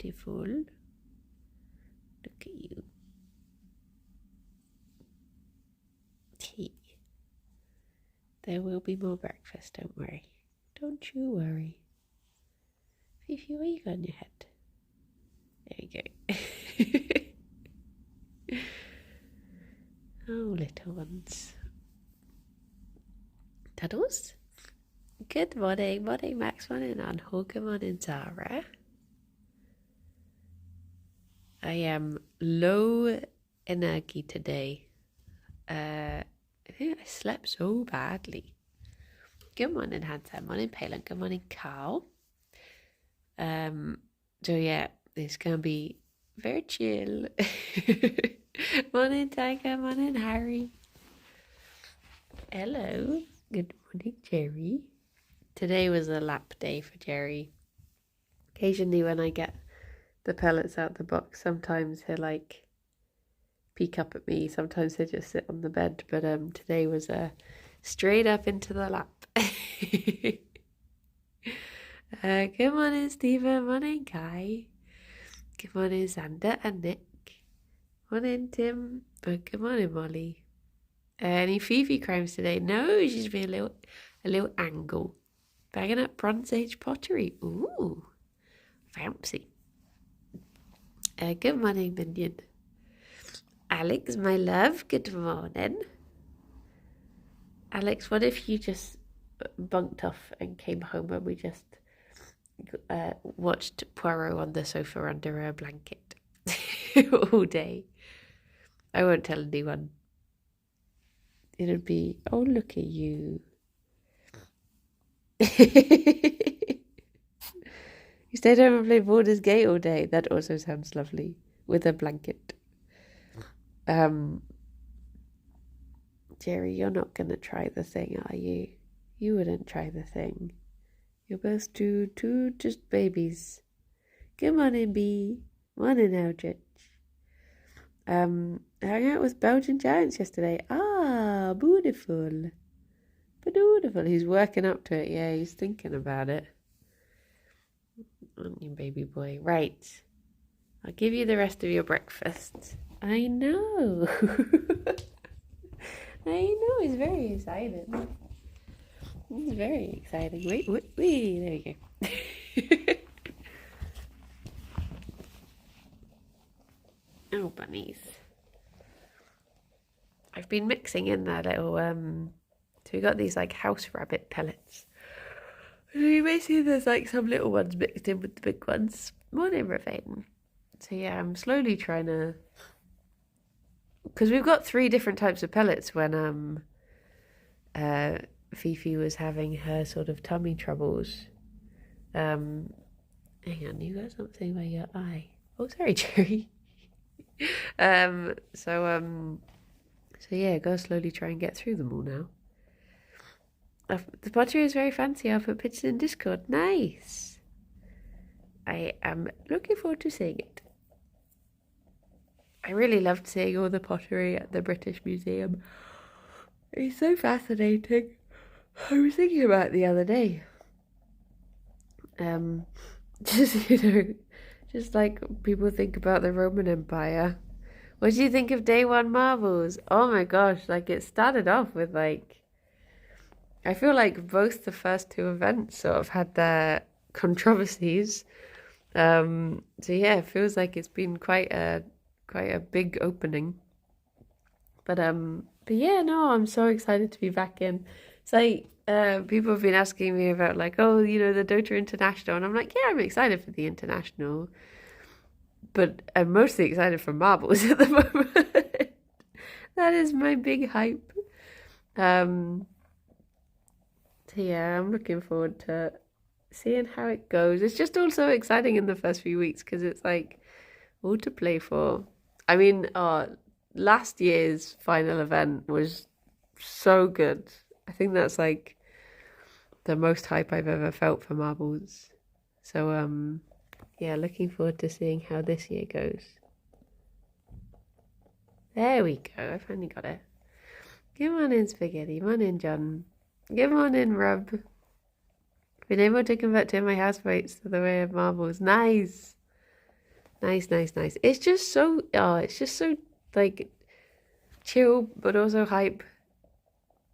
beautiful. Look at you. Tea. There will be more breakfast, don't worry. Don't you worry. Fifi, what you got on your head? There you go. Oh, little ones. Tuddles? Good morning. Morning, Max. Morning, Anho. Good morning, Zara. I am low energy today. I think I slept so badly. Good morning, Hansen. Morning, Palin. Good morning, Carl. So yeah, it's gonna be very chill. Morning, Tiger. Morning, Harry. Hello. Good morning, Gerry. Today was a lap day for Gerry. Occasionally when I get the pellets out the box, sometimes he'll like peek up at me, sometimes he'll just sit on the bed, but today was straight up into the lap. Good morning, Stephen. Morning, Guy. Good morning, Xander and Nick. Morning, Tim. Good morning, Molly. Any Fifi crimes today? No, she's been a little angle. Bagging up Bronze Age pottery. Ooh, fancy. Good morning, Minion. Alex, my love, good morning. Alex, what if you just bunked off and came home and we just watched Poirot on the sofa under a blanket all day? I won't tell anyone. It'll be, oh, look at you. You stayed home and played Baldur's Gate all day. That also sounds lovely. With a blanket. Gerry, you're not going to try the thing, are you? You wouldn't try the thing. You're both two just babies. Good morning, B. Morning, Eldritch. Hung out with Belgian giants yesterday. Ah, beautiful. Beautiful. He's working up to it. Yeah, he's thinking about it. Aren't you, baby boy? Right. I'll give you the rest of your breakfast. I know. I know. He's very excited. He's very exciting. Wait. There you go. Oh, bunnies. I've been mixing in their little, so we got these like house rabbit pellets. Basically there's like some little ones mixed in with the big ones. Morning, Raven. So yeah, I'm slowly trying to, because we've got 3 different types of pellets when Fifi was having her sort of tummy troubles. Hang on, you got something by your eye. Oh, sorry, Gerry. So yeah, go slowly try and get through them all now. The pottery is very fancy. I'll put pictures in Discord. Nice. I am looking forward to seeing it. I really loved seeing all the pottery at the British Museum. It's so fascinating. I was thinking about it the other day. Just like people think about the Roman Empire. What do you think of day 1 marbles? Oh my gosh, like it started off with like, I feel like both the first 2 events sort of had their controversies. So yeah, it feels like it's been quite a big opening. But yeah, no, I'm so excited to be back in. It's like people have been asking me about like, oh, you know, the Dota International, and I'm like, yeah, I'm excited for the International, but I'm mostly excited for marbles at the moment. That is my big hype. So yeah, I'm looking forward to seeing how it goes. It's just also exciting in the first few weeks because it's like all to play for. I mean, last year's final event was so good. I think that's like the most hype I've ever felt for marbles. So yeah, looking forward to seeing how this year goes. There we go. I finally got it. Good morning, Spaghetti. Morning, John. Good morning, Rob. Been able to convert 2 of my housemates to the way of marbles. Nice. Nice, nice, nice. It's just so, it's just so, like, chill, but also hype.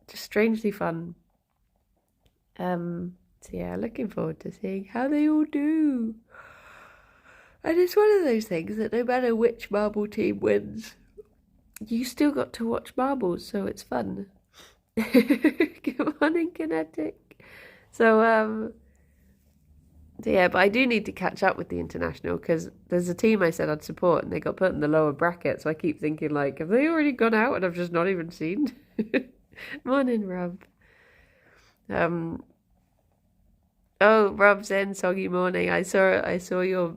Just strangely fun. So yeah, looking forward to seeing how they all do. And it's one of those things that no matter which marble team wins, you still got to watch marbles, so it's fun. Good morning, Kinetic. So yeah, but I do need to catch up with the international because there's a team I said I'd support and they got put in the lower bracket. So I keep thinking like, have they already gone out and I've just not even seen? Morning, Rob. Oh, Rob's in soggy morning. I saw your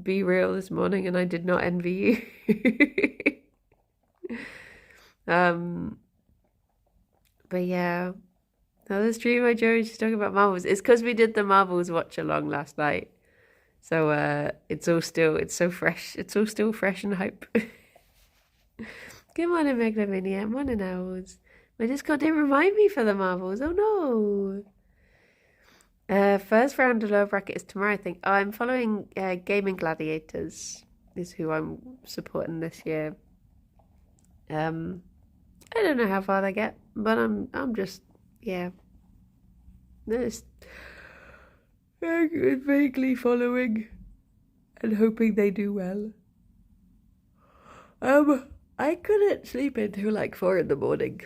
Be Real this morning and I did not envy you. But yeah. Another stream I joined, she's talking about Marvels. It's because we did the Marvels watch along last night. So it's so fresh. It's all still fresh and hype. Good morning, Megalomania. Morning, Owls. My Discord didn't remind me for the Marvels. Oh no. First round of lower bracket is tomorrow, I think. Oh, I'm following Gaming Gladiators is who I'm supporting this year. I don't know how far they get, but I'm just just vaguely following and hoping they do well. I couldn't sleep until like 4 in the morning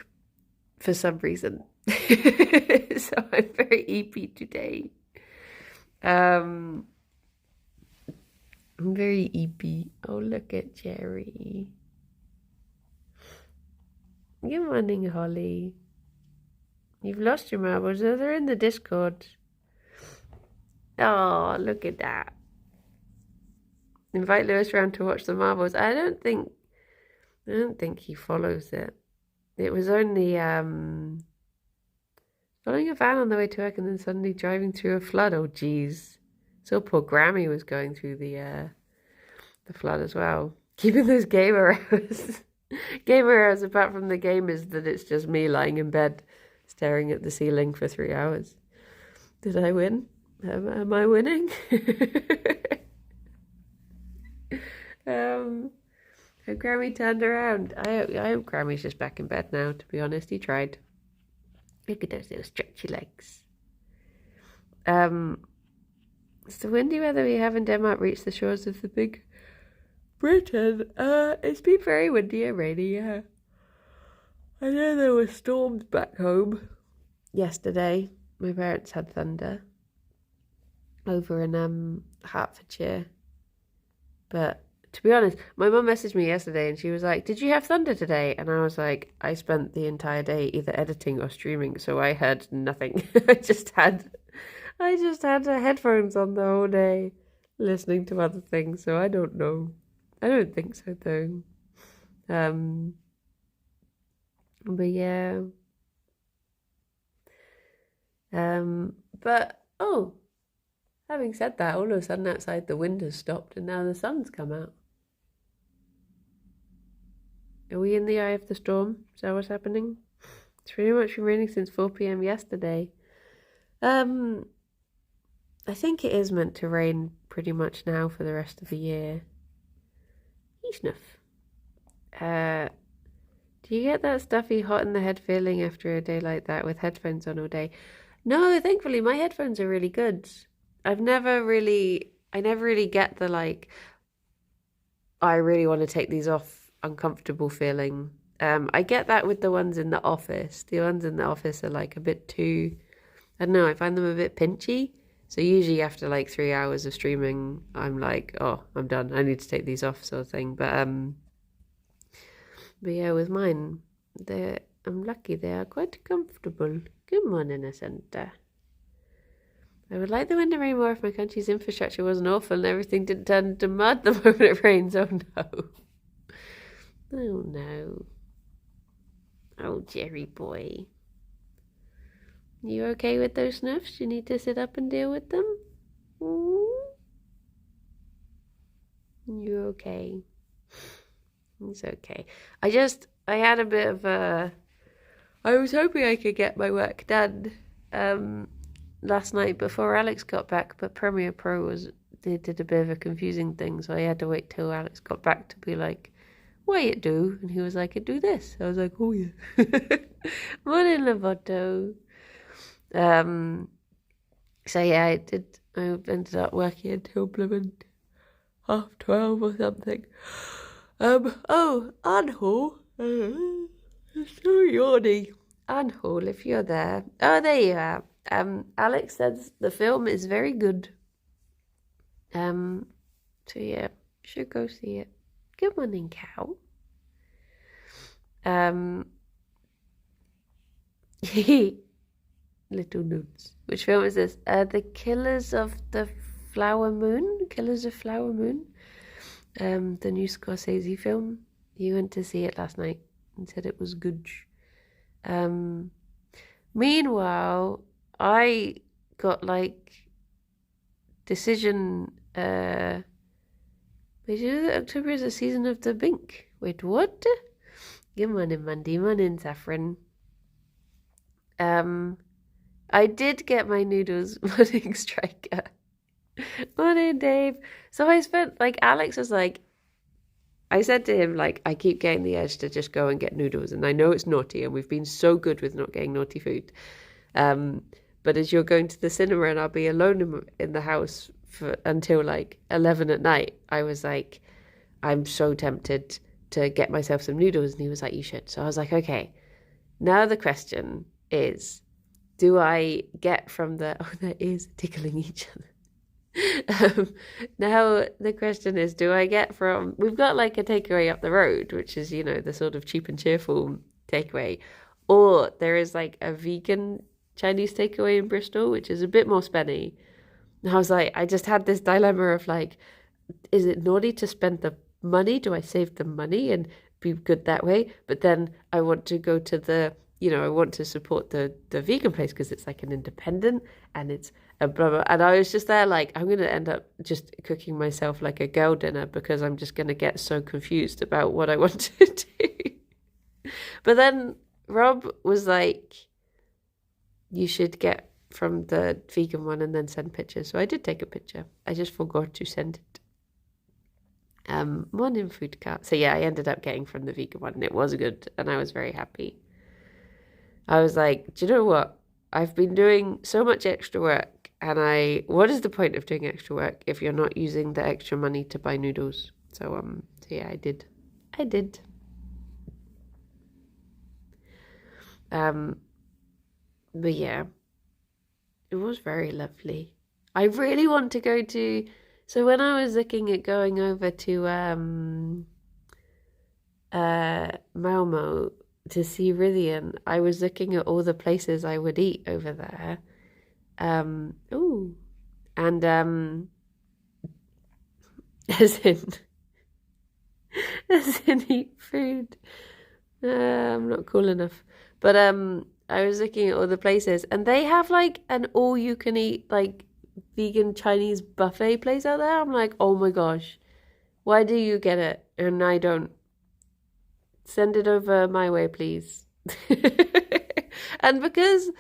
for some reason. So I'm very EP today. I'm very EP. Oh, look at Gerry. Good morning, Holly. You've lost your marbles. Oh, they're in the Discord. Oh, look at that. Invite Lewis round to watch the marbles. I don't think he follows it. It was only following a van on the way to work and then suddenly driving through a flood. Oh geez. So poor Grammy was going through the flood as well. Keeping those gamer hours. Gamer hours apart from the game is that it's just me lying in bed staring at the ceiling for 3 hours. Did I win? Am I winning? Hope Grammy turned around. I hope Grammy's just back in bed now, to be honest. He tried. Look at those little stretchy legs. It's the windy weather we have in Denmark reached the shores of the Big Britain. It's been very windy and rainy, yeah. I know there were storms back home yesterday. My parents had thunder over in Hertfordshire. But to be honest, my mum messaged me yesterday and she was like, "Did you have thunder today?" And I was like, I spent the entire day either editing or streaming, so I heard nothing. I just had headphones on the whole day listening to other things, so I don't know. I don't think so though. But yeah. But having said that, all of a sudden outside the wind has stopped and now the sun's come out. Are we in the eye of the storm? Is that what's happening? It's pretty much been raining since 4 p.m. yesterday. I think it is meant to rain pretty much now for the rest of the year. Snuff. Do you get that stuffy hot in the head feeling after a day like that with headphones on all day? No, thankfully my headphones are really good. I never really get the like, I really want to take these off uncomfortable feeling. I get that with the ones in the office. The ones in the office are like a bit too, I don't know, I find them a bit pinchy. So usually after like 3 hours of streaming, I'm like, oh, I'm done. I need to take these off, sort of thing. But yeah, with mine, I'm lucky they are quite comfortable. Good morning, Ascenta. I would like the wind and rain more if my country's infrastructure wasn't awful and everything didn't turn into mud the moment it rains. Oh no. Oh no. Oh, Gerry boy. You okay with those snuffs? You need to sit up and deal with them? You're okay. It's okay. I had a bit of a... I was hoping I could get my work done last night before Alex got back, but Premiere Pro was they did a bit of a confusing thing, so I had to wait till Alex got back to be like, what it do? And he was like, it do this. I was like, oh yeah. Morning, Lovato. So yeah, I ended up working until blooming 12:30 or something. Anhole. It's so yawny. Anhole, if you're there. Oh, there you are. Alex says the film is very good. So yeah, should go see it. Good morning, cow. Little notes. Which film is this? The Killers of the Flower Moon. Killers of Flower Moon. The new Scorsese film. You went to see it last night and said it was good. Meanwhile, I got like decision. Wait, you know that October is the season of the Bink? Wait, what? Good morning, Mandy. Morning, Saffron. I did get my noodles. Morning, Striker. Morning, Dave. So I spent, like, Alex was like, I said to him, like, I keep getting the urge to just go and get noodles. And I know it's naughty, and we've been so good with not getting naughty food. But as you're going to the cinema and I'll be alone in the house until, like, 11 at night, I was like, I'm so tempted to get myself some noodles. And he was like, you should. So I was like, okay. Now the question is, do I get from the... Oh, their ears are tickling each other. Now the question is, do I get from... We've got like a takeaway up the road, which is, you know, the sort of cheap and cheerful takeaway. Or there is like a vegan Chinese takeaway in Bristol, which is a bit more spenny. And I was like, I just had this dilemma of like, is it naughty to spend the money? Do I save the money and be good that way? But then I want to go to the... You know, I want to support the vegan place because it's like an independent and it's a blah, blah. And I was just there like, I'm going to end up just cooking myself like a girl dinner because I'm just going to get so confused about what I want to do. But then Rob was like, you should get from the vegan one and then send pictures. So I did take a picture. I just forgot to send it. Morning, food cart. So yeah, I ended up getting from the vegan one and it was good and I was very happy. I was like, do you know what? I've been doing so much extra work and what is the point of doing extra work if you're not using the extra money to buy noodles? So yeah, I did. But yeah, it was very lovely. I really want to go to, so when I was looking at going over to Malmo to see Rithian, I was looking at all the places I would eat over there. And as in eat food. I'm not cool enough. But I was looking at all the places and they have like an all you can eat like vegan Chinese buffet place out there. I'm like, oh my gosh, why do you get it and I don't? Send it over my way, please. And because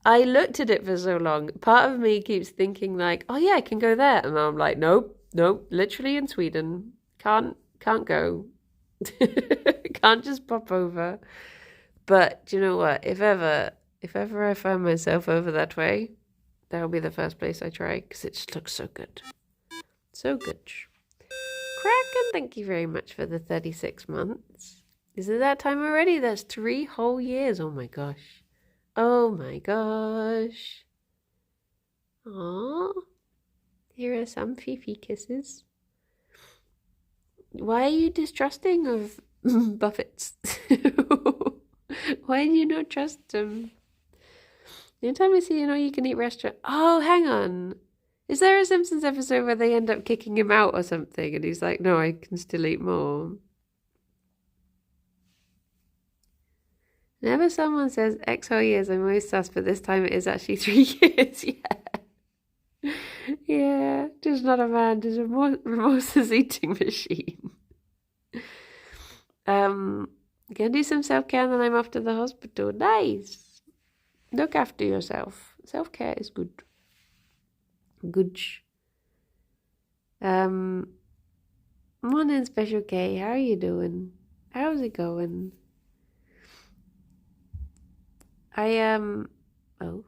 I looked at it for so long, part of me keeps thinking like, oh yeah, I can go there. And I'm like, nope, literally in Sweden. Can't go. Can't just pop over. But do you know what? If ever I find myself over that way, that'll be the first place I try because it just looks so good. So good. Kraken, thank you very much for the 36 months. Is it that time already? That's 3 whole years. Oh my gosh. Oh my gosh. Aww. Here are some Fifi kisses. Why are you distrusting of Buffets? Why do you not trust them? Anytime I see you can eat restaurant. Oh, hang on. Is there a Simpsons episode where they end up kicking him out or something? And he's like, no, I can still eat more. Whenever someone says X whole years, I'm always sus, but this time it is actually 3 years. Yeah. Yeah, just not a man, just a remorseless eating machine. Gonna do some self-care and then I'm off to the hospital. Nice. Look after yourself. Self-care is good. Good. Morning, Special K. How are you doing? How's it going? Oh,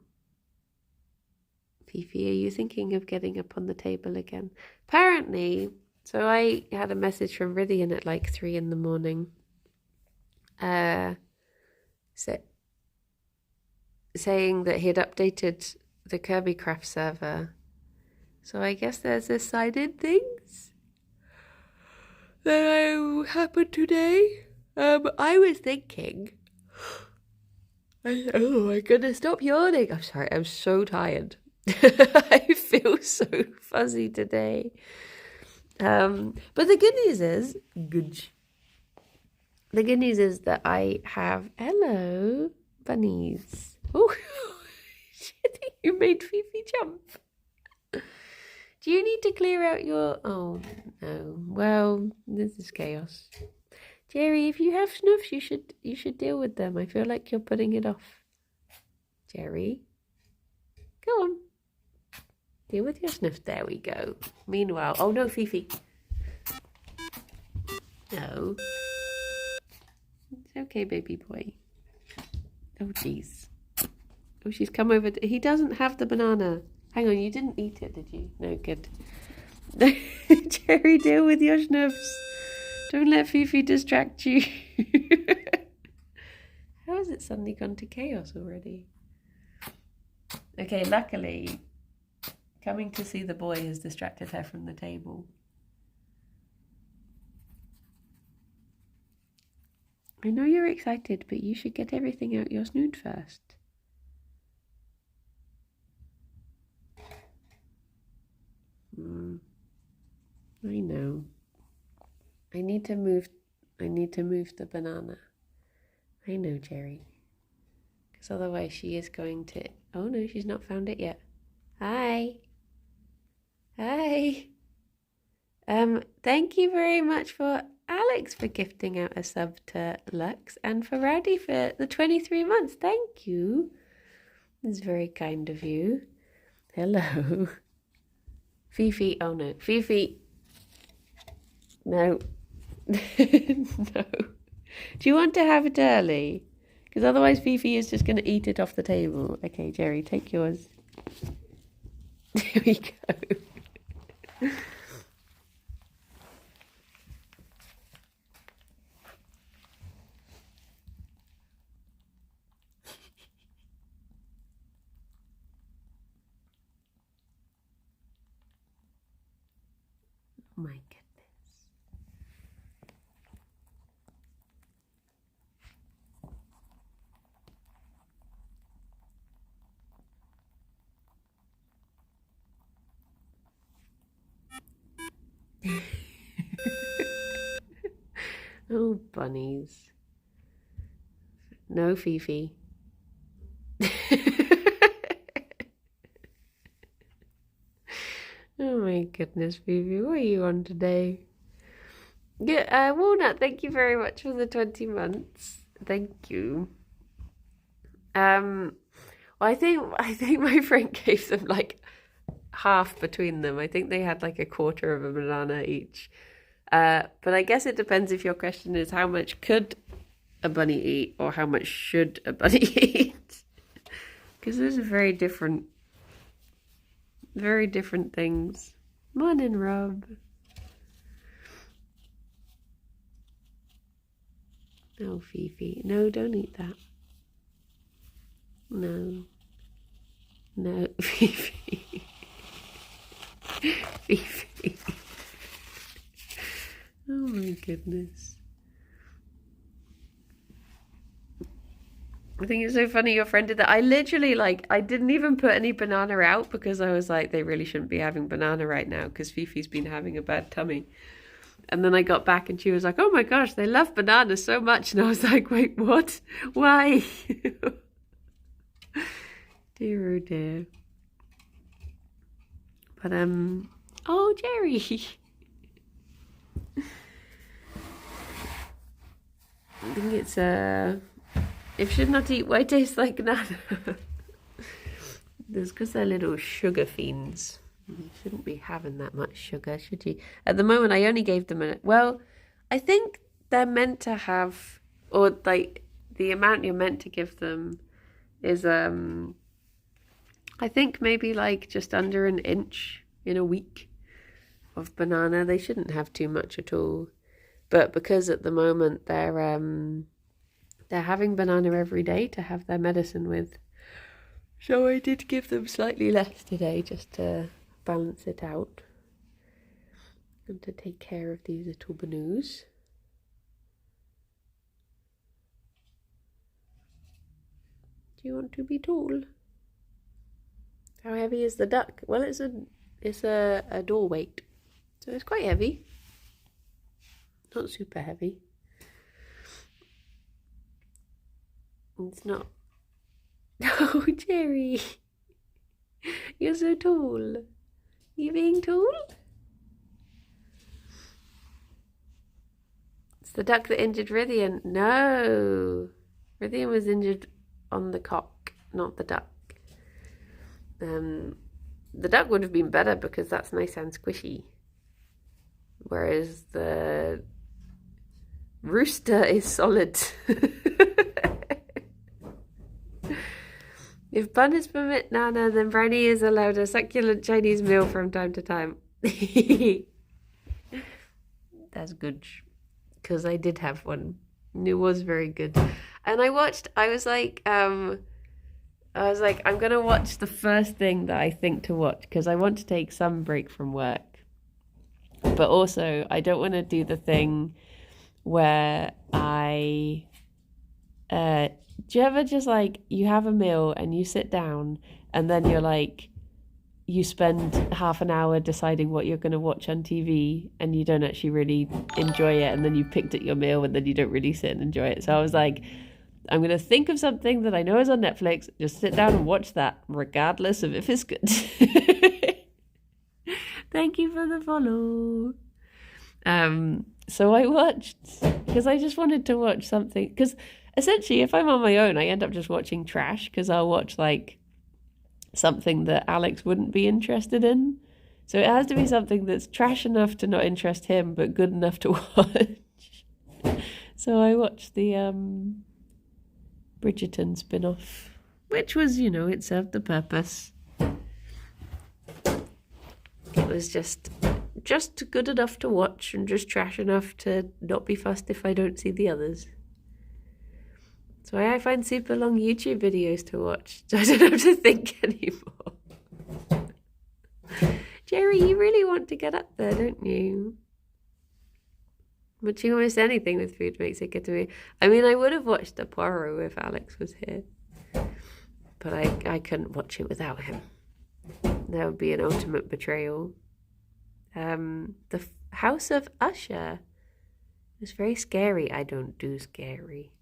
Fifi, are you thinking of getting up on the table again? Apparently, so I had a message from Ridian at like 3 in the morning. Saying that he had updated the Kirby Craft server. So I guess there's this sign-in things that happened today. I was thinking. Oh my goodness, stop yawning. I'm sorry, I'm so tired. I feel so fuzzy today. But the good news is, that I have, hello, bunnies. Oh, you made Fifi jump. Do you need to clear out your... Oh, no. Well, this is chaos. Gerry, if you have snuffs, you should deal with them. I feel like you're putting it off. Gerry, go on. Deal with your snuffs. There we go. Meanwhile... Oh, no, Fifi. No. It's okay, baby boy. Oh, jeez. Oh, she's come over. He doesn't have the banana. Hang on, you didn't eat it, did you? No, good. Gerry, deal with your snuffs. Don't let Fifi distract you. How has it suddenly gone to chaos already? Okay, luckily, coming to see the boy has distracted her from the table. I know you're excited, but you should get everything out your snoot first. I know. I need to move the banana. I know, Gerry. Because otherwise she is going to... Oh no, she's not found it yet. Hi. Hi. Thank you very much for Alex for gifting out a sub to Lux and for Rowdy for the 23 months. Thank you. It's very kind of you. Hello. Fifi, oh no. Fifi. No. No. Do you want to have it early? Because otherwise Fifi is just going to eat it off the table. Okay, Gerry, take yours. There we go. Oh my goodness. Oh, bunnies. No, Fifi. Oh my goodness, Fifi, what are you on today? Yeah, Walnut, thank you very much for the 20 months. Thank you. Well, I think my friend gave them like half between them. I think they had like a quarter of a banana each. But I guess it depends if your question is how much could a bunny eat or how much should a bunny eat? Because those are very different things. Morning, Rob. No, Fifi. No, don't eat that. No. No, Fifi. Fifi. Oh my goodness. I think it's so funny your friend did that. I literally, I didn't even put any banana out because I was like, they really shouldn't be having banana right now because Fifi's been having a bad tummy. And then I got back and she was like, oh my gosh, they love bananas so much. And I was like, wait, what? Why? Dear, oh dear. But, oh, Gerry. I think it's, if should not eat, why taste like banana? That's because they're little sugar fiends. You shouldn't be having that much sugar, should you? At the moment, I only gave them well, I think they're meant to have, or like the amount you're meant to give them is, I think maybe like just under an inch in a week of banana. They shouldn't have too much at all. But because at the moment they're having banana every day to have their medicine with, so I did give them slightly less today just to balance it out and to take care of these little banoos. Do you want to be tall? How heavy is the duck? Well, it's a door weight, so it's quite heavy. Not super heavy. It's not. Oh, Gerry, you're so tall. You being tall? It's the duck that injured Rithian. No, Rithian was injured on the cock, not the duck. The duck would have been better because that's nice and squishy, whereas the rooster is solid. If bun is permit Nana, then Brownie is allowed a succulent Chinese meal from time to time. That's good, because I did have one. It was very good. And I was like, I'm going to watch the first thing that I think to watch, because I want to take some break from work. But also, I don't want to do the thing where do you ever just like, you have a meal and you sit down and then you're like, you spend half an hour deciding what you're going to watch on TV and you don't actually really enjoy it, and then you picked at your meal and then you don't really sit and enjoy it. So I was like, I'm going to think of something that I know is on Netflix, just sit down and watch that, regardless of if it's good. Thank you for the follow. So I watched, because I just wanted to watch something, because essentially if I'm on my own, I end up just watching trash, because I'll watch like something that Alex wouldn't be interested in. So it has to be something that's trash enough to not interest him, but good enough to watch. So I watched the Bridgerton spin-off, which was, it served the purpose. It was just good enough to watch and just trash enough to not be fussed if I don't see the others. So I find super long YouTube videos to watch, so I don't have to think anymore. Gerry, you really want to get up there, don't you? Watching almost anything with food makes it good to me. I mean, I would have watched the Poirot if Alex was here, but I couldn't watch it without him. That would be an ultimate betrayal. The House of Usher was very scary. I don't do scary.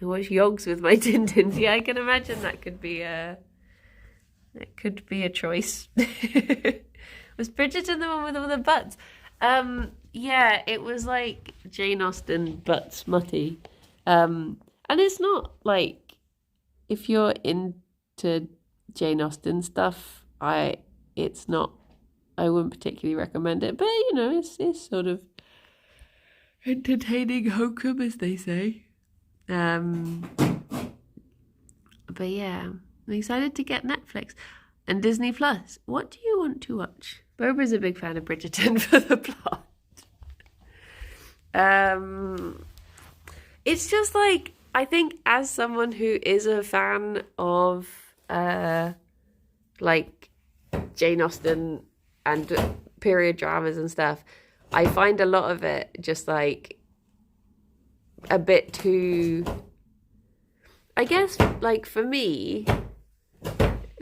I watch Yogs with my Tintins. Yeah, I can imagine that could be a choice. Was Bridgerton the one with all the butts? Yeah, it was like Jane Austen but smutty. And it's not like, if you're into Jane Austen stuff, I wouldn't particularly recommend it, but it's sort of entertaining hokum, as they say. But yeah, I'm excited to get Netflix and Disney Plus. What do you want to watch? Boba's a big fan of Bridgerton for the plot. It's just like, I think as someone who is a fan of like Jane Austen and period dramas and stuff, I find a lot of it just like a bit too, I guess, like for me,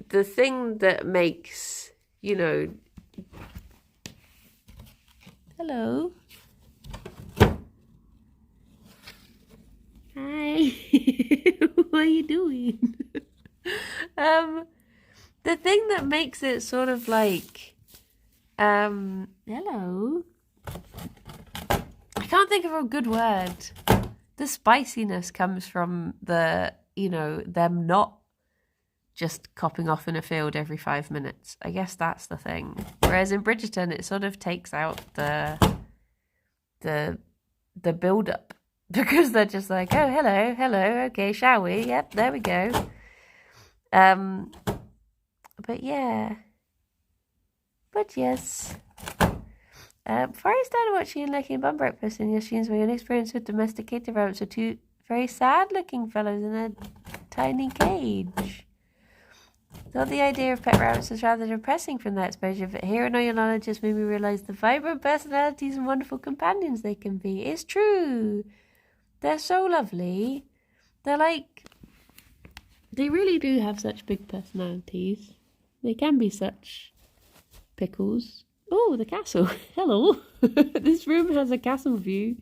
the thing that makes, hello. Hi. What are you doing? The thing that makes it sort of like, hello. I can't think of a good word. The spiciness comes from the, them not just copping off in a field every 5 minutes. I guess that's the thing. Whereas in Bridgerton, it sort of takes out the build up because they're just like, oh, hello, okay, shall we? Yep, there we go. But yeah. But yes. Before I started watching and liking Bum Breakfast and your streams, my own experience with domesticated rabbits were two very sad-looking fellows in a tiny cage. Thought the idea of pet rabbits was rather depressing from that exposure, but hearing all your knowledge just made me realise the vibrant personalities and wonderful companions they can be. It's true. They're so lovely. They're like... They really do have such big personalities. They can be such pickles. Oh, the castle. Hello. This room has a castle view.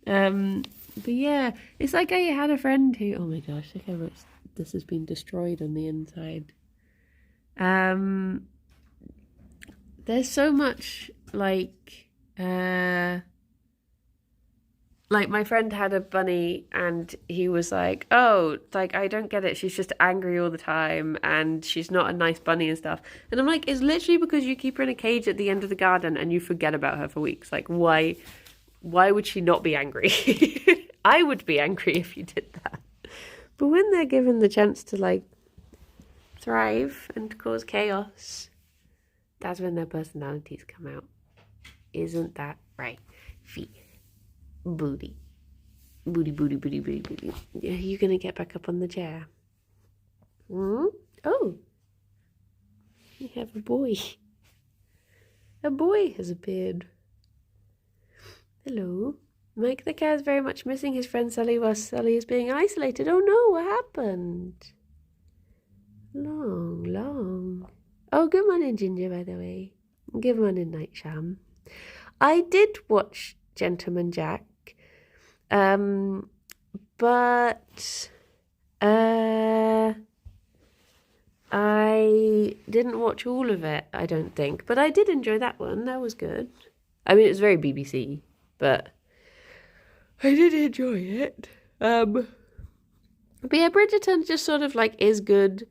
But yeah, it's like I had a friend who... Oh my gosh, look how much this has been destroyed on the inside. There's so much like my friend had a bunny and he was like, oh, like, I don't get it. She's just angry all the time and she's not a nice bunny and stuff. And I'm like, it's literally because you keep her in a cage at the end of the garden and you forget about her for weeks. Like, why would she not be angry? I would be angry if you did that. But when they're given the chance to, like, thrive and cause chaos, that's when their personalities come out. Isn't that right? Feet. Booty. Booty, booty, booty, booty, booty. Are you going to get back up on the chair? Oh. We have a boy. A boy has appeared. Hello. Mike the cat is very much missing his friend Sully while Sully is being isolated. Oh no, what happened? Long. Oh, good morning, Ginger, by the way. Good morning, Nightsham. I did watch Gentleman Jack. But I didn't watch all of it, I don't think. But I did enjoy that one. That was good. I mean, it was very BBC, but I did enjoy it. But yeah, Bridgerton just sort of like is good.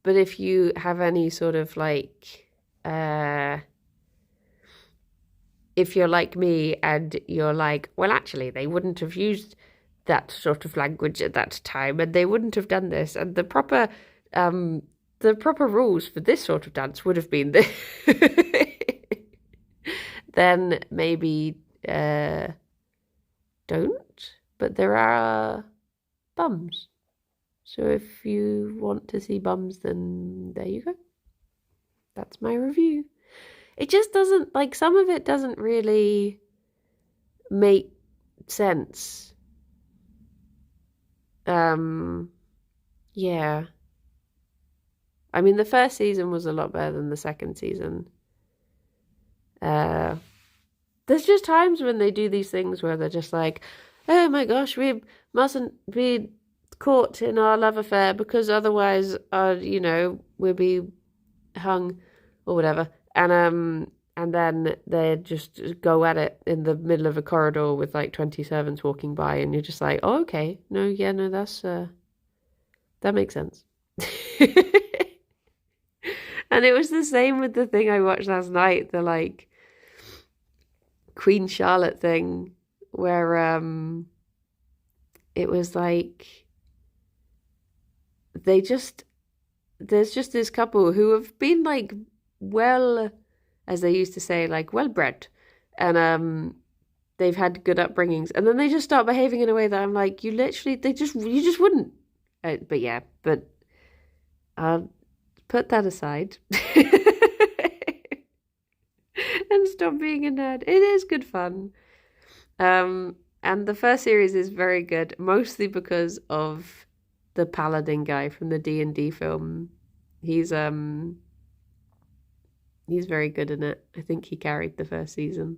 But if you have any sort of like, if you're like me and you're like, well, actually, they wouldn't have used that sort of language at that time and they wouldn't have done this. And the proper rules for this sort of dance would have been this. Then maybe don't. But there are bums. So if you want to see bums, then there you go. That's my review. It just doesn't, like, some of it doesn't really make sense. Yeah. I mean, the first season was a lot better than the second season. There's just times when they do these things where they're just like, oh my gosh, we mustn't be caught in our love affair because otherwise, we'll be hung or whatever. And then they just go at it in the middle of a corridor with like 20 servants walking by, and you're just like, oh, okay, no, that's that makes sense. And it was the same with the thing I watched last night, the like Queen Charlotte thing, where it was like there's just this couple who have been like well, as they used to say, like well bred, and they've had good upbringings, and then they just start behaving in a way that I'm like, you just wouldn't. But yeah, but I'll put that aside and stop being a nerd. It is good fun. And the first series is very good, mostly because of the paladin guy from the D&D film. He's very good in it. I think he carried the first season.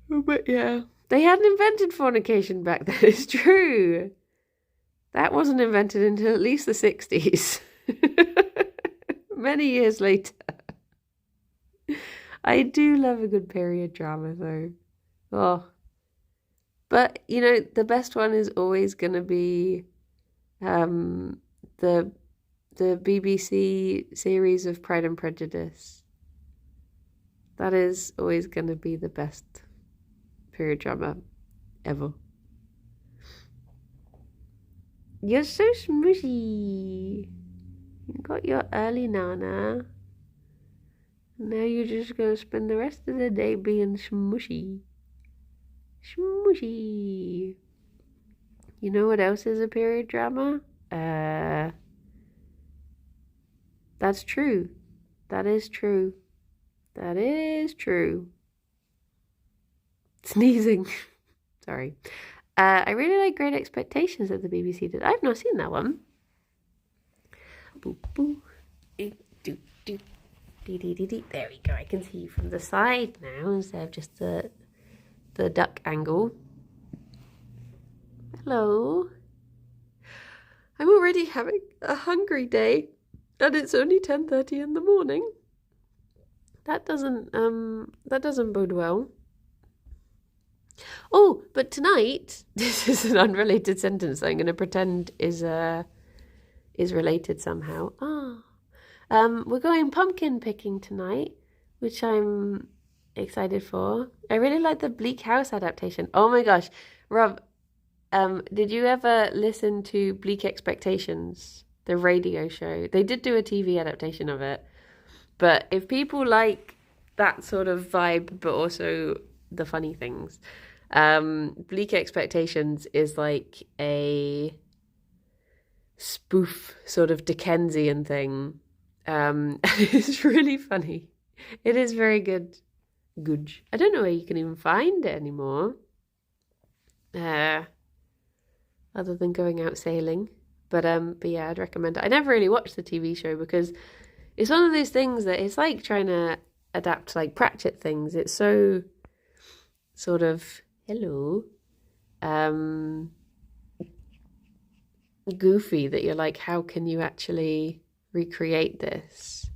But yeah, they hadn't invented fornication back then. It's true. That wasn't invented until at least the 60s. Many years later. I do love a good period drama though. Oh. But, the best one is always going to be the the BBC series of Pride and Prejudice. That is always going to be the best period drama ever. You're so smushy. You got your early nana. Now you're just going to spend the rest of the day being smushy. Smushy. You know what else is a period drama? That's true. That is true. That is true. Sneezing. Sorry. I really like Great Expectations that the BBC did. I've not seen that one. Boo boo. Do do. Dee dee dee dee. There we go. I can see you from the side now instead of just the duck angle. Hello. I'm already having a hungry day, and it's only 10:30 in the morning. That doesn't bode well. Oh, but tonight, this is an unrelated sentence that I'm going to pretend is related somehow. We're going pumpkin picking tonight, which I'm excited for. I really like the Bleak House adaptation. Oh my gosh, Rob, did you ever listen to Bleak Expectations, the radio show? They did do a TV adaptation of it, but if people like that sort of vibe, but also the funny things, Bleak Expectations is like a spoof sort of Dickensian thing. It's really funny. It is very good. Good. I don't know where you can even find it anymore. Other than going out sailing. But yeah, I'd recommend it. I never really watched the TV show because it's one of those things that it's like trying to adapt like Pratchett things. It's so sort of goofy that you're like, how can you actually recreate this?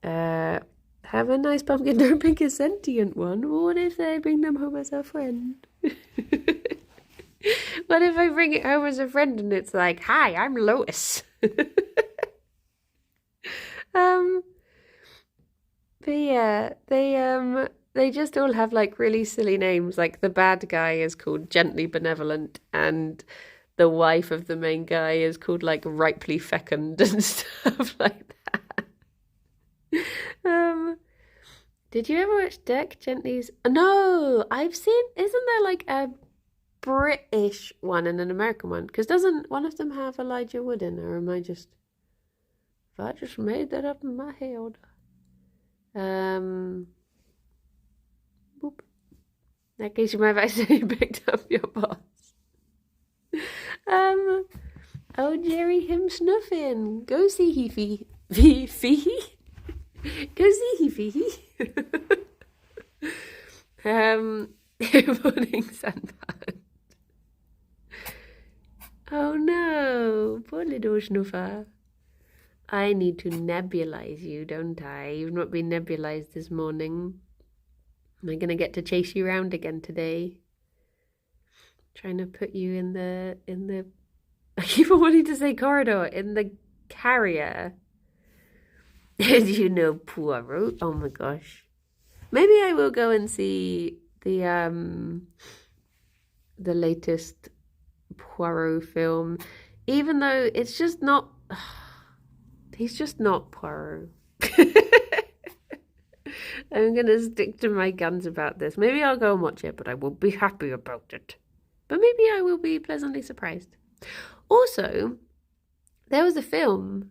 Have a nice pumpkin, don't pick a sentient one. What if they bring them home as a friend? What if I bring it home as a friend and it's like, hi, I'm Lois. But yeah, they just all have like really silly names. Like the bad guy is called Gently Benevolent, and the wife of the main guy is called like Ripely Fecund and stuff like that. Did you ever watch Dirk Gently's? No, I've seen. Isn't there like a British one and an American one? Because doesn't one of them have Elijah Wood in, or am I just? If I just made that up in my head. Boop. In that case, you might have accidentally picked up your boss. Oh, Gerry, him snuffing. Go see Heafy. Fee? Go see Heafy. Morning, Sunbird. Oh no, poor little snuffer. I need to nebulize you, don't I? You've not been nebulized this morning. Am I gonna get to chase you around again today? Trying to put you in the I keep on wanting to say corridor, in the carrier. Did you know Poirot? Oh my gosh. Maybe I will go and see the latest Poirot film, even though it's just not. He's just not Poirot. I'm gonna stick to my guns about this. Maybe I'll go and watch it, but I won't be happy about it. But maybe I will be pleasantly surprised. Also, there was a film.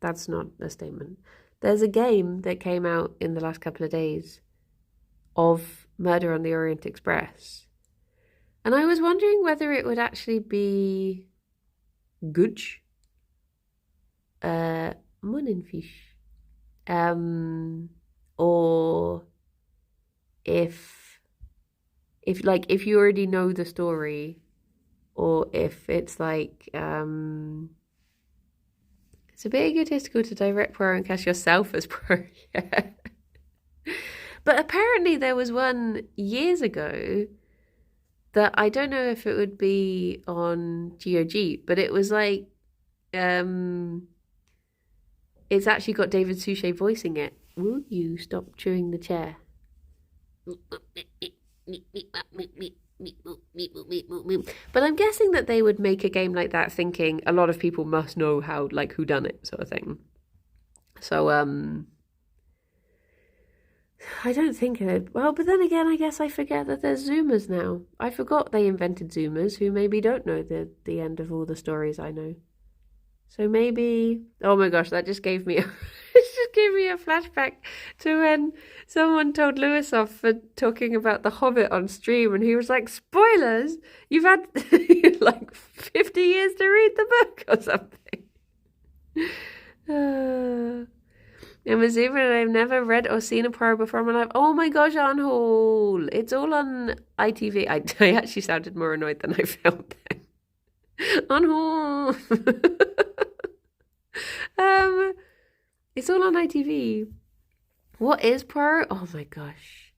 That's not a statement. There's a game that came out in the last couple of days of Murder on the Orient Express. And I was wondering whether it would actually be good. Munnenfish. Or if you already know the story, or if it's like it's a bit egotistical to direct Poirot and cast yourself as Poirot. Yeah. But apparently there was one years ago that I don't know if it would be on GOG, but it was like it's actually got David Suchet voicing it. Will you stop chewing the chair? But I'm guessing that they would make a game like that thinking a lot of people must know how, like, who done it sort of thing. So, I don't think it. Well, but then again, I guess I forget that there's Zoomers now. I forgot they invented Zoomers who maybe don't know the end of all the stories I know. So maybe, oh my gosh, that just gave me a, it just gave me a flashback to when someone told Lewis off for talking about The Hobbit on stream, and he was like, "Spoilers! You've had like 50 years to read the book or something." I'm assuming I've never read or seen a Poirot before in my life. Oh my gosh, on hold! It's all on ITV. I actually sounded more annoyed than I felt then. On hold. It's all on ITV. What is Poirot? Oh my gosh.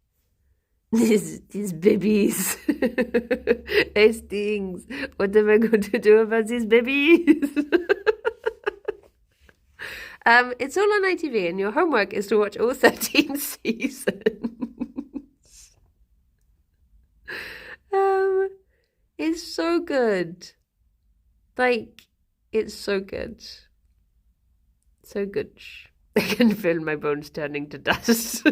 These babies. They stings. What am I going to do about these babies? It's all on ITV, and your homework is to watch all 13 seasons. It's so good. Like, it's so good. So good. I can feel my bones turning to dust.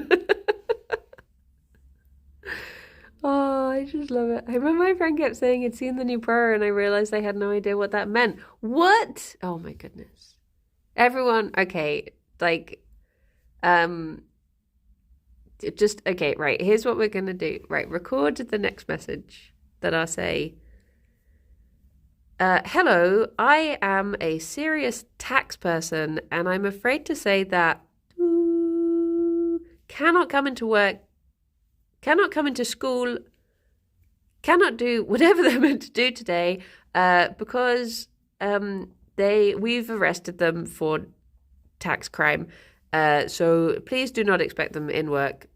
Oh, I just love it. I remember my friend kept saying he'd seen the new Poirot, and I realized I had no idea what that meant. What? Oh my goodness. Everyone, okay, like, just, okay, right, here's what we're going to do. Right, record the next message that I'll say, hello, I am a serious tax person, and I'm afraid to say that cannot come into work, cannot come into school, cannot do whatever they're meant to do today, because we've arrested them for tax crime. So please do not expect them in work,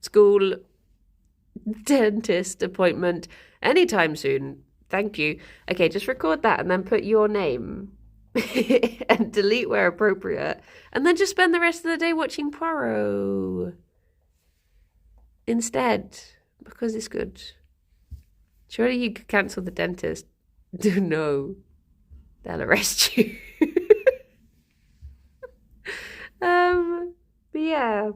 school, dentist appointment anytime soon. Thank you. Okay, just record that and then put your name and delete where appropriate. And then just spend the rest of the day watching Poirot instead, because it's good. Surely you could cancel the dentist. No, they'll arrest you. But yeah.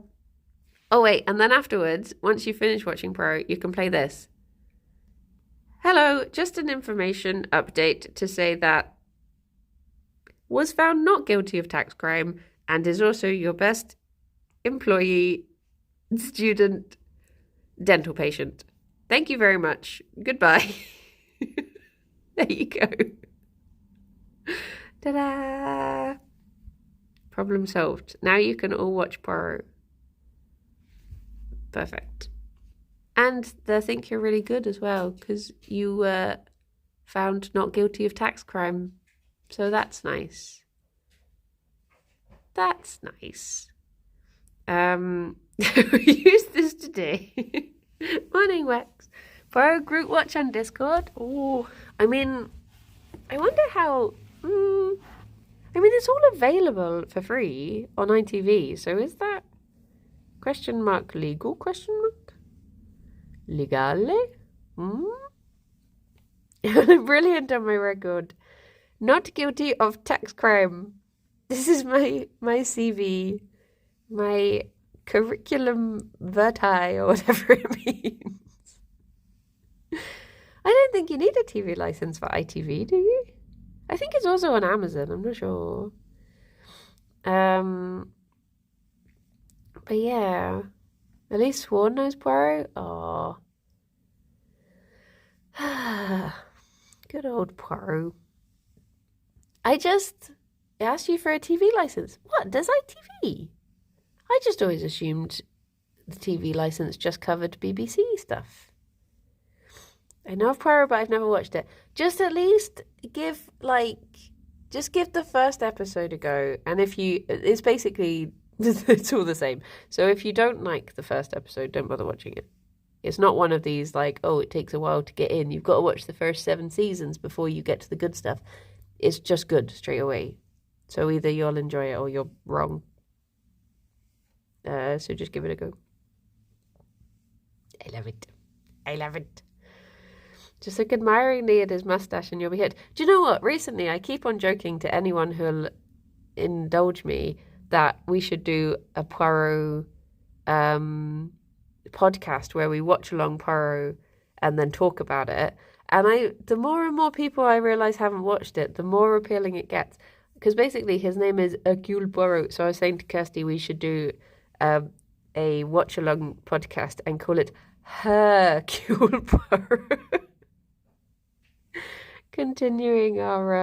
Oh wait, and then afterwards, once you finish watching Poirot, you can play this. Hello, just an information update to say that was found not guilty of tax crime and is also your best employee, student, dental patient. Thank you very much. Goodbye. There you go. Ta-da! Problem solved. Now you can all watch Poirot. Perfect. And they think you're really good as well, because you were found not guilty of tax crime. So that's nice. That's nice. We used this today. Morning, Wax. Poirot group watch on Discord. Oh, I mean, I wonder how... I mean, it's all available for free on ITV. So is that question mark legal question mark? Legale? Brilliant on my record. Not guilty of tax crime. This is my CV, my curriculum vitae, or whatever it means. I don't think you need a TV license for ITV, do you? I think it's also on Amazon. I'm not sure. But yeah. At least Swan knows Poirot. Oh. Good old Poirot. I just asked you for a TV license. What? Does ITV? I just always assumed the TV license just covered BBC stuff. I know of Poirot, but I've never watched it. Just at least give the first episode a go. And it's basically... it's all the same. So if you don't like the first episode, don't bother watching it. It's not one of these like, oh, it takes a while to get in. You've got to watch the first 7 seasons before you get to the good stuff. it's just good straight away. So either you'll enjoy it or you're wrong. So just give it a go. I love it. I love it. Just look admiringly at his mustache and you'll be hit. Do you know what? Recently, I keep on joking to anyone who'll indulge me that we should do a Poirot podcast where we watch along Poirot and then talk about it. And the more and more people I realise haven't watched it, the more appealing it gets. Because basically his name is Hercule Poirot. So I was saying to Kirsty we should do a watch along podcast and call it Hercule Poirot. Continuing our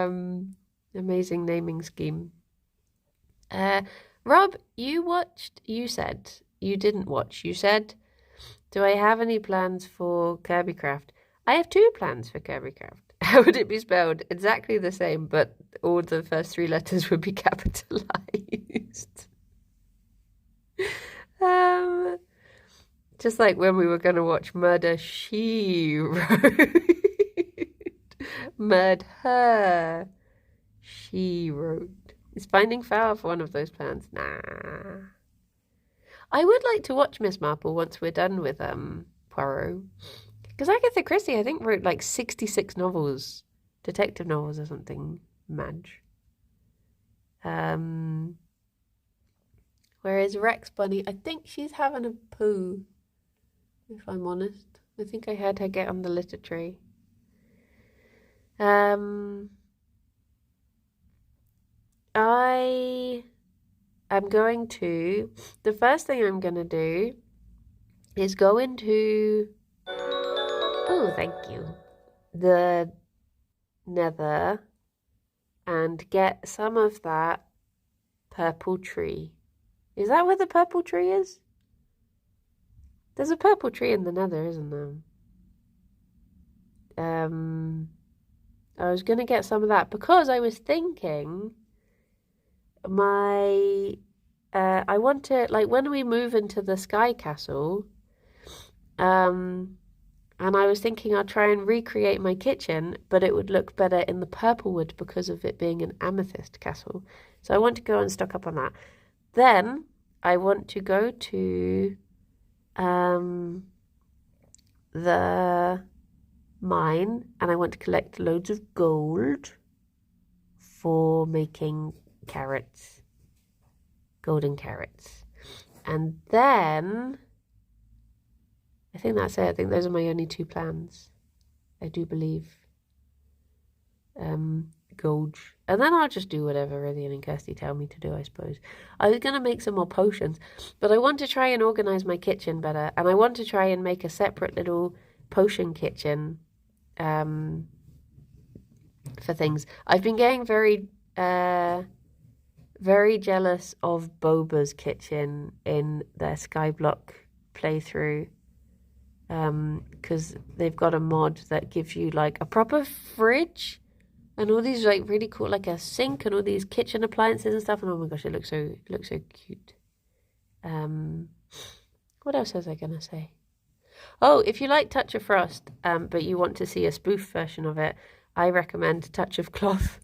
amazing naming scheme. Rob, you said you didn't watch. You said, do I have any plans for Kirbycraft? I have 2 plans for Kirbycraft. How would it be spelled? Exactly the same, but all the first 3 letters would be capitalized. Just like when we were going to watch Murder, She Wrote. Murder, She Wrote. Is Finding Foul for one of those plans? Nah. I would like to watch Miss Marple once we're done with Poirot. Because Agatha Christie, I think, wrote like 66 novels. Detective novels or something. Madge. Whereas Rex Bunny, I think she's having a poo. If I'm honest. I think I heard her get on the litter tray. I am going to, the first thing I'm going to do is go into, oh, thank you, the Nether and get some of that purple tree. Is that where the purple tree is? There's a purple tree in the Nether, isn't there? I was going to get some of that because I was thinking I want to, like, when we move into the Sky Castle, and I was thinking I'll try and recreate my kitchen, but it would look better in the purple wood because of it being an amethyst castle. So I want to go and stock up on that. Then I want to go to the mine and I want to collect loads of gold for making carrots, golden carrots. And then I think that's it. I think those are my only 2 plans. I do believe. Gold. And then I'll just do whatever Rithian and Kirsty tell me to do, I suppose. I was going to make some more potions, but I want to try and organise my kitchen better. And I want to try and make a separate little potion kitchen for things. I've been getting very jealous of Boba's kitchen in their Skyblock playthrough. Because they've got a mod that gives you like a proper fridge and all these like really cool, like a sink and all these kitchen appliances and stuff. And oh my gosh, it looks so cute. What else was I gonna say? Oh, if you like Touch of Frost, but you want to see a spoof version of it, I recommend Touch of Cloth.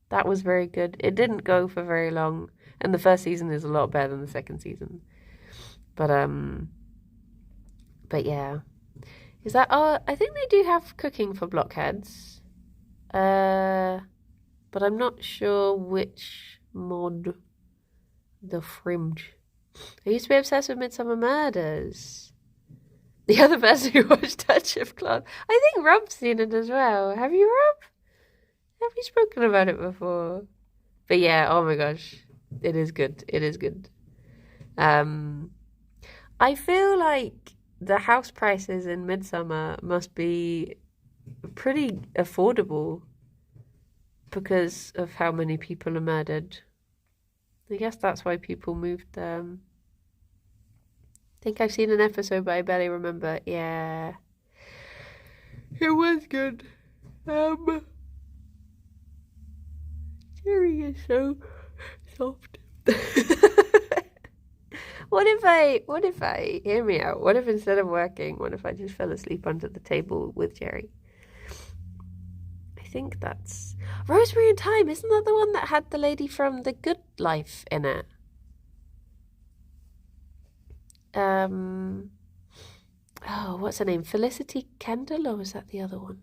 That was very good. It didn't go for very long, and the first season is a lot better than the second season. But yeah. Is that... Oh, I think they do have cooking for blockheads. But I'm not sure which mod. The fringe. I used to be obsessed with Midsummer Murders. The other person who watched Touch of Cloth. I think Rob's seen it as well. Have you, Rob? Have you spoken about it before? But yeah, oh my gosh. It is good. It is good. I feel like the house prices in Midsummer must be pretty affordable because of how many people are murdered. I guess that's why people moved there. I think I've seen an episode, but I barely remember. Yeah. It was good. Gerry is so soft. What if I, hear me out, what if instead of working, what if I just fell asleep under the table with Gerry? I think that's Rosemary and Thyme. Isn't that the one that had the lady from The Good Life in it? Oh, what's her name? Felicity Kendall, or was that the other one?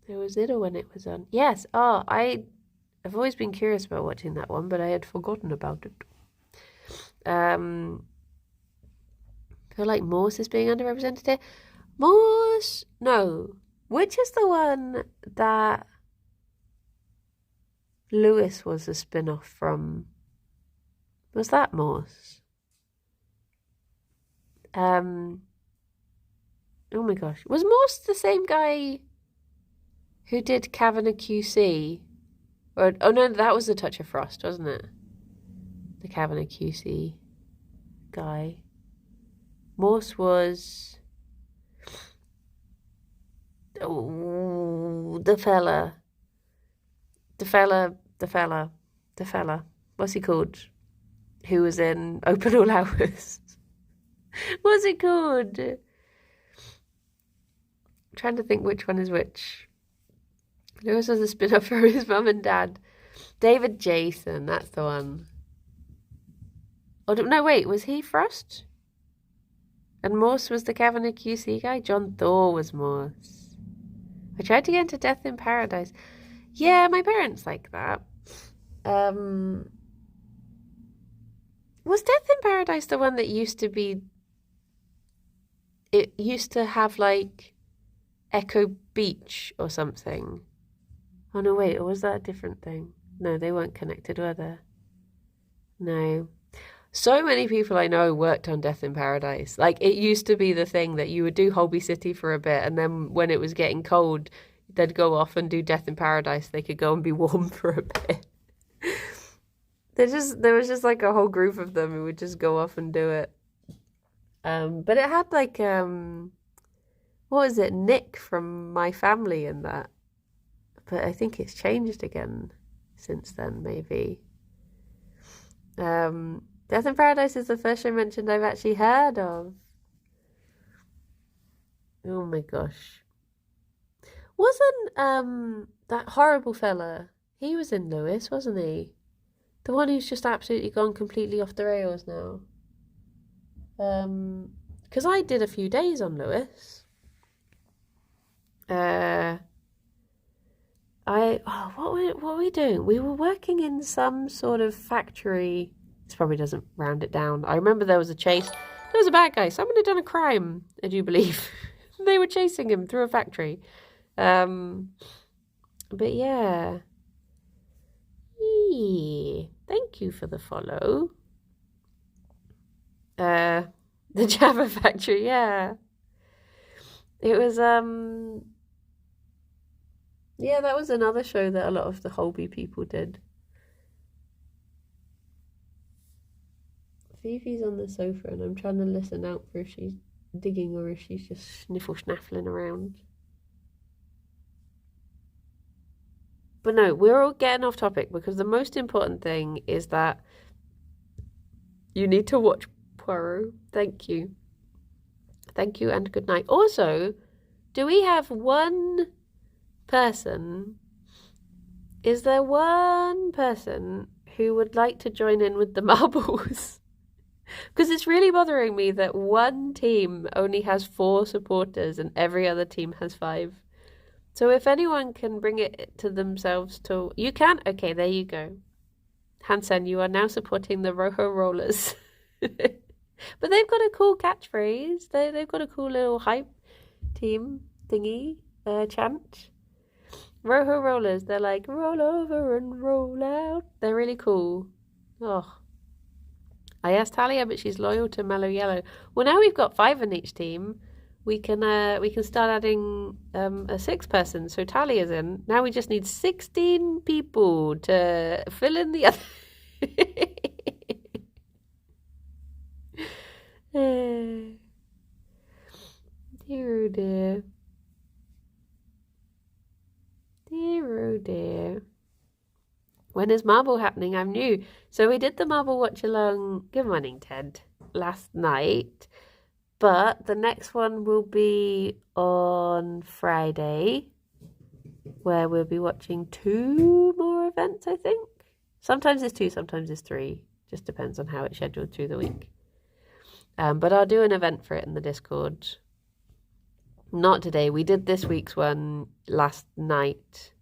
Was it or when it was on? Yes. Oh, I've always been curious about watching that one, but I had forgotten about it. I feel like Morse is being underrepresented here. Morse? No. Which is the one that Lewis was a spin-off from? Was that Morse? Oh my gosh. Was Morse the same guy who did Kavanagh QC? Or, oh no, that was A Touch of Frost, wasn't it? The Kavanagh QC guy. Morse was... Oh, the fella. What's he called? Who was in Open All Hours? What's it called? I'm trying to think which one is which. Lewis was a spin-off from his mum and dad. David Jason, that's the one. Oh, no, wait, was he Frost? And Morse was the Kavanagh QC guy? John Thor was Morse. I tried to get into Death in Paradise. Yeah, my parents like that. Was Death in Paradise the one that used to be... It used to have, like, Echo Beach or something? Oh, no, wait, or was that a different thing? No, they weren't connected, were they? No. So many people I know worked on Death in Paradise. Like, it used to be the thing that you would do Holby City for a bit, and then when it was getting cold, they'd go off and do Death in Paradise. They could go and be warm for a bit. There was just like a whole group of them who would just go off and do it. But it had like, what was it? Nick from My Family in that. But I think it's changed again since then, maybe. Death in Paradise is the first show mentioned I've actually heard of. Oh my gosh. Wasn't that horrible fella? He was in Lewis, wasn't he? The one who's just absolutely gone completely off the rails now. Because I did a few days on Lewis. What were we doing? We were working in some sort of factory. This probably doesn't round it down. I remember there was a chase. There was a bad guy. Someone had done a crime, I do believe. They were chasing him through a factory. But yeah. Thank you for the follow. The Java Factory, yeah. It was, yeah, that was another show that a lot of the Holby people did. Phoebe's on the sofa and I'm trying to listen out for if she's digging or if she's just sniffle-snaffling around. But no, we're all getting off topic because the most important thing is that you need to watch Poirot. Thank you. Thank you and good night. Also, do we have one person? Is there one person who would like to join in with the marbles? Because it's really bothering me that one team only has 4 supporters and every other team has 5. So if anyone can bring it to themselves to... You can? Okay, there you go. Hansen, you are now supporting the Rojo Rollers. But they've got a cool catchphrase. They've got a cool little hype team thingy, chant. Rojo Rollers, they're like, roll over and roll out. They're really cool. Oh. I asked Talia, but she's loyal to Mellow Yellow. Well, now we've got 5 in each team. We can start adding a 6th person. So Talia's in. Now we just need 16 people to fill in the other. Dear oh dear. Dear oh dear. When is Marble happening? I'm new. So we did the Marble Watch Along, good morning Ted, last night. But the next one will be on Friday, where we'll be watching 2 more events, I think. Sometimes it's 2, sometimes it's 3. Just depends on how it's scheduled through the week. But I'll do an event for it in the Discord. Not today. We did this week's one last night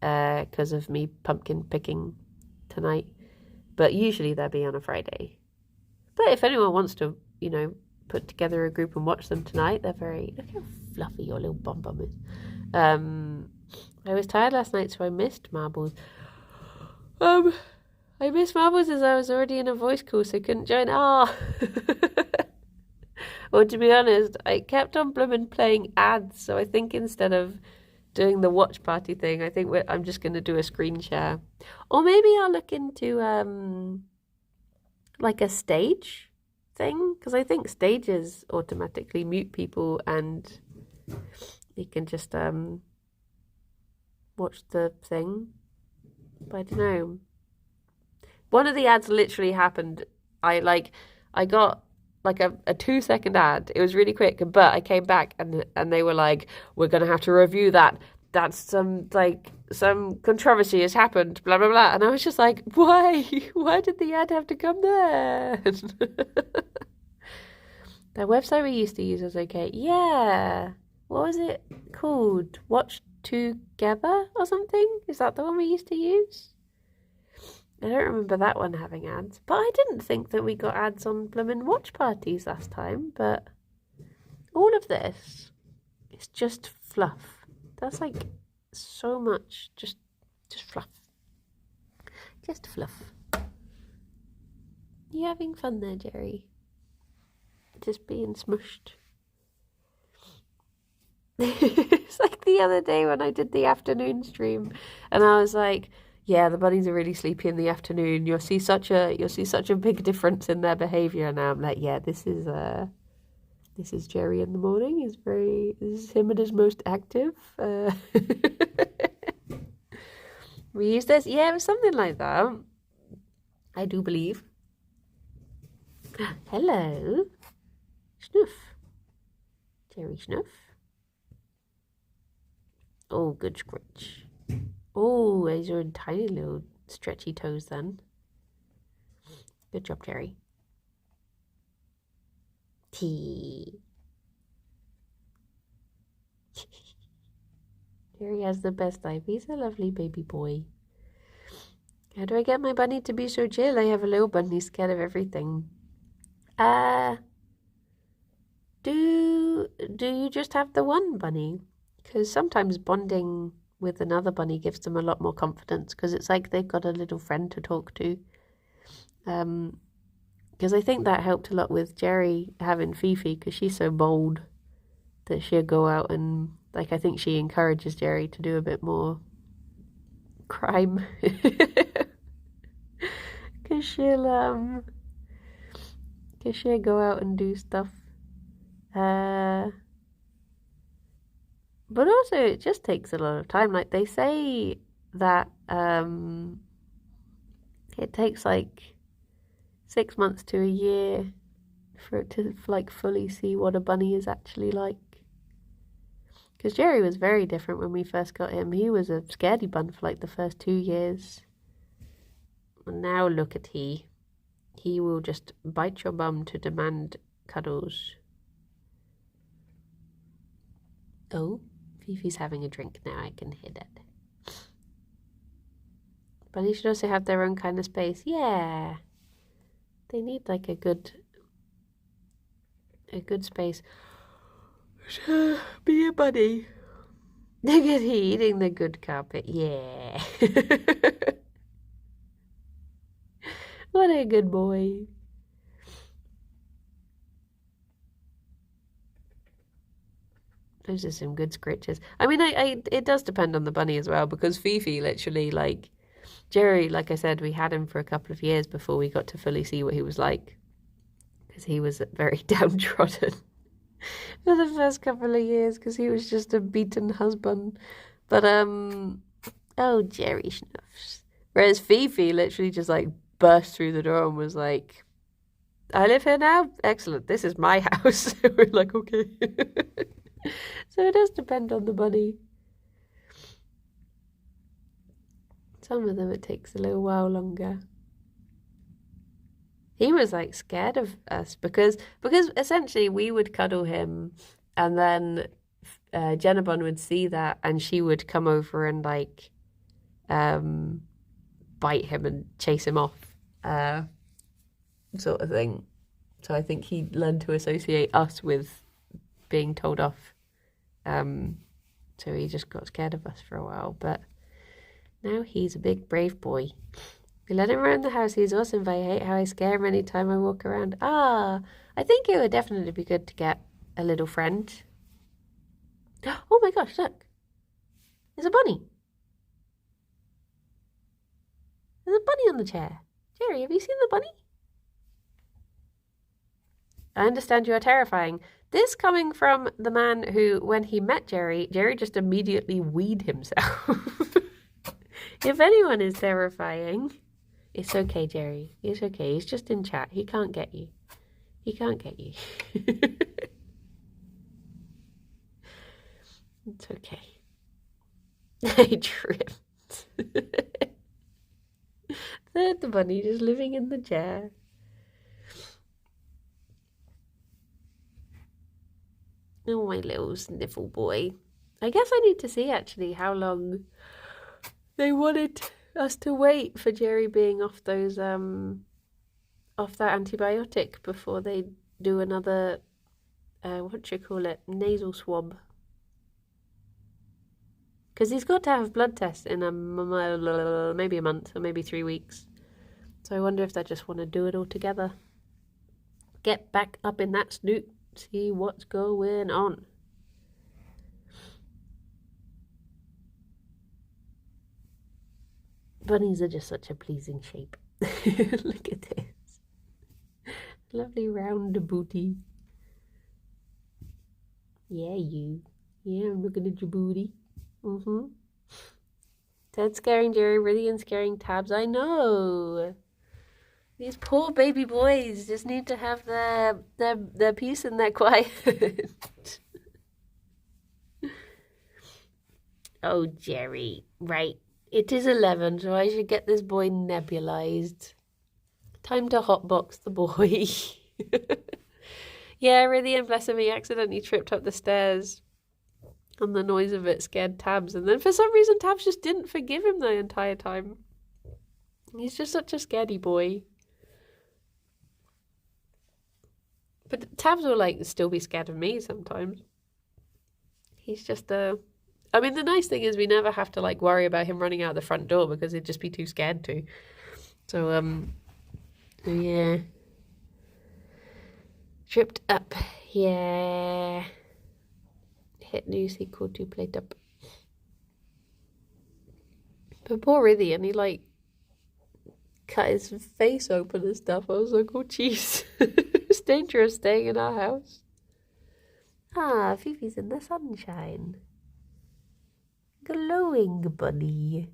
because of me pumpkin picking tonight. But usually they'll be on a Friday. But if anyone wants to, put together a group and watch them tonight, they're very... Look how fluffy your little bum is. I was tired last night, so I missed marbles. I missed marbles as I was already in a voice call, so I couldn't join. Well, to be honest, I kept on blooming playing ads, so I think instead of doing the watch party thing, I think I'm just going to do a screen share. Or maybe I'll look into like a stage thing, because I think stages automatically mute people and you can just watch the thing. But I don't know. One of the ads literally happened. I got like a 2-second ad. It was really quick, but I came back and they were like, we're going to have to review that. That's some controversy has happened, blah, blah, blah. And I was just like, why? Why did the ad have to come there? The website we used to use was okay. Yeah. What was it called? Watch Together or something? Is that the one we used to use? I don't remember that one having ads. But I didn't think that we got ads on bloomin' watch parties last time. But all of this is just fluff. That's like so much just fluff. Just fluff. You having fun there, Gerry? Just being smushed. It's like the other day when I did the afternoon stream and I was like, yeah, the bunnies are really sleepy in the afternoon. You'll see such a big difference in their behaviour. And now I'm like, yeah, this is Gerry in the morning. This is him at his most active. We use this. Yeah, it was something like that. I do believe. Hello. Snuff. Gerry Snuff. Oh, good scratch. Oh, these are tiny little stretchy toes then. Good job, Gerry. Tea. Gerry has the best life. He's a lovely baby boy. How do I get my bunny to be so chill? I have a little bunny scared of everything. Do you just have the one bunny? Because sometimes bonding with another bunny gives them a lot more confidence because it's like they've got a little friend to talk to. Because I think that helped a lot with Gerry having Fifi because she's so bold that she'll go out and, like, I think she encourages Gerry to do a bit more crime. Because she'll go out and do stuff. But also it just takes a lot of time. Like they say that it takes like 6 months to a year for it to like fully see what a bunny is actually like. Because Gerry was very different when we first got him. He was a scaredy bun for like the first 2 years. And now look at he. He will just bite your bum to demand cuddles. Oh, Fifi's having a drink now. I can hear that. Bunnies should also have their own kind of space. Yeah. They need like a good space to be a bunny. Look at he eating the good carpet. Yeah. What a good boy. Those are some good scritches. I mean, it does depend on the bunny as well, because Fifi literally, like, Gerry, like I said, we had him for a couple of years before we got to fully see what he was like, because he was very downtrodden for the first couple of years, because he was just a beaten husband. But, oh, Gerry Snuffs. Whereas Fifi literally just, like, burst through the door and was like, I live here now? Excellent. This is my house. We're like, okay. So it does depend on the bunny. Some of them it takes a little while longer. He was like scared of us because essentially we would cuddle him and then Jenna Bun would see that and she would come over and like bite him and chase him off, sort of thing. So I think he learned to associate us with being told off. So he just got scared of us for a while, but now he's a big brave boy. We let him around the house. He's awesome, but I hate how I scare him anytime I walk around. I think it would definitely be good to get a little friend. Oh my gosh, look. There's a bunny. There's a bunny on the chair. Gerry, have you seen the bunny? I understand you are terrifying. This coming from the man who, when he met Gerry just immediately weed himself. If anyone is terrifying, it's okay, Gerry. It's okay. He's just in chat. He can't get you. He can't get you. It's okay. I tripped. The bunny just living in the chair. Oh, my little sniffle boy. I guess I need to see actually how long they wanted us to wait for Gerry being off those off that antibiotic before they do another nasal swab. Because he's got to have blood tests in maybe a month or maybe 3 weeks. So I wonder if they just want to do it all together. Get back up in that snoot, see what's going on. Bunnies are just such a pleasing shape. Look at this. Lovely round booty. Yeah, you. Yeah, I'm looking at your booty. Ted scaring Gerry, really, and scaring Tabs. I know. These poor baby boys just need to have their peace and their quiet. Oh, Gerry. Right. It is 11, so I should get this boy nebulized. Time to hotbox the boy. Yeah, really, and bless him, he accidentally tripped up the stairs. And the noise of it scared Tabs. And then for some reason, Tabs just didn't forgive him the entire time. He's just such a scaredy boy. But Tabs will, like, still be scared of me sometimes. He's just I mean, the nice thing is we never have to, like, worry about him running out the front door because he'd just be too scared to. So, yeah. Tripped up. Yeah. Hit new sequel to plate up. But poor Riddy, and he like cut his face open and stuff. I was like, oh jeez. It's dangerous staying in our house. Ah, Fifi's in the sunshine. Glowing bunny.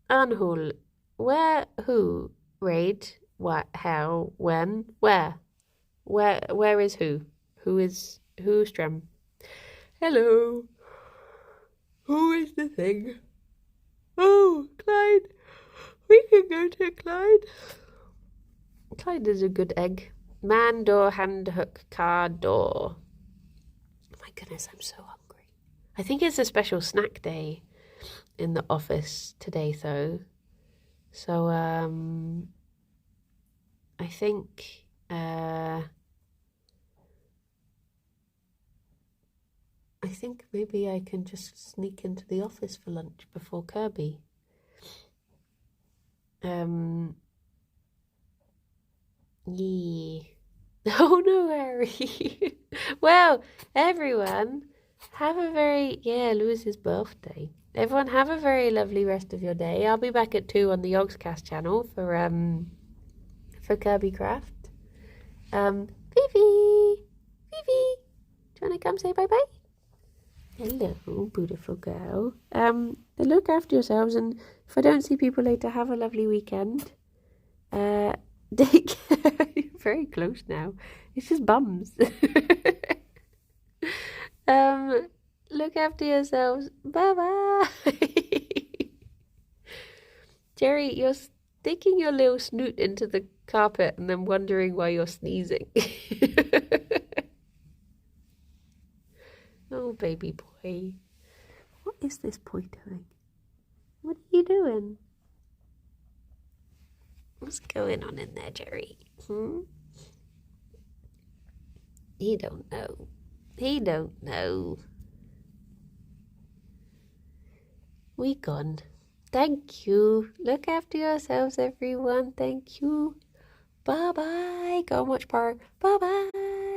Arnhul. Where, who? Raid? What, how, when, where? Where is who? Who's Strem? Hello. Who is the thing? Oh, Clyde. We can go to Clyde. Clyde is a good egg. Man, door, hand, hook, car, door. Oh my goodness, I'm so hungry. I think it's a special snack day in the office today, though. So, I think, maybe I can just sneak into the office for lunch before Kirby. Yeah. Oh no, Harry. Well, everyone, have a very, Lewis's birthday. Everyone have a very lovely rest of your day. I'll be back at 2 on the Yogscast channel for Kirby Craft. Fifi! Do you want to come say bye-bye? Hello, beautiful girl. Look after yourselves, and if I don't see people later, have a lovely weekend. Take care. You're very close now. It's just bums. Look after yourselves. Bye bye. Gerry, you're sticking your little snoot into the carpet and then wondering why you're sneezing. Oh, baby boy. What is this boy doing? What are you doing? What's going on in there, Gerry? He don't know. He don't know. We gone. Thank you. Look after yourselves, everyone. Thank you. Bye-bye. Go and watch Park. Bye-bye.